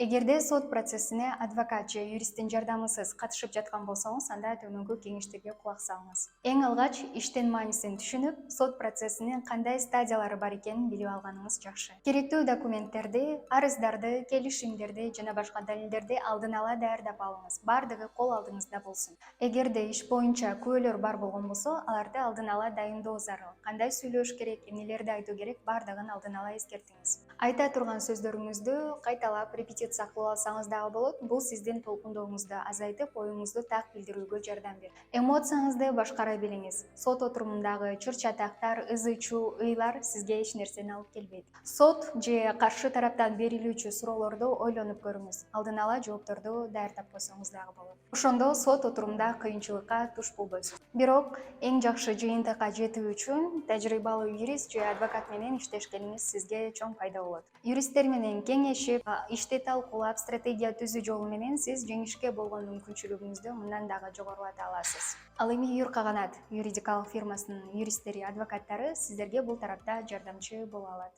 Эгерде сот процессине адвокат же юристтин жардамысыз катышып жаткан болсоңуз, анда төмөнкү кеңештерге кулак салыңыз. Эң алгач иштин маанисин түшүнүп, сот процессинин кандай стадиялары бар экенин билип алганыңыз жакшы. Керектүү документтерди, арыздарды, келишимдерди жана башка далилдерди алдын ала даярдап алыңыз. Бардыгы кол алдыңызда болсун. Эгерде иш боюнча күбөлөр бар болгон болсо, аларды алдын ала дайындоо зарыл. Кандай сүйлөш керек, эмнелерди айтуу керек, бардыгын алдын ала эскертиңиз. Айта турган сөздөрүңүздү кайталап репетиция кылып алсаңыз дагы болот. Бул сиздин толкундооңузду азайтып, оюңузду так билдирүүгө жардам берет. Эмоцияңызды башкара билиңиз. Сот отурумундагы чыр-чатактар, ызы-чуу, ыйлар сизге эч нерсени алып келбейт. Сот же каршы тараптан берилүүчү суроолорду ойлонуп көрүңүз. Алдын ала жоопторду даярдап койсоңуз дагы болот. Ошондо сот отурумунда кыйынчылыкка туш болбойсуз. Бирок эң жакшы жыйынтыкка жетүү үчүн тажрыйбалуу юрист же адвокат менен иштешкениңиз сизге чоң пайда болот. Юристтер менен кеңешип, ишти талкуулап, стратегия түзүү жолу менен сиз жеңишке болгон мүмкүнчүлүгүңүздү мындан дагы жогорулата аласыз. Ал эми Юркаганат юридикалык фирмасынын юристтери, адвокаттары сиздерге бул тарапта жардамчы боло алат.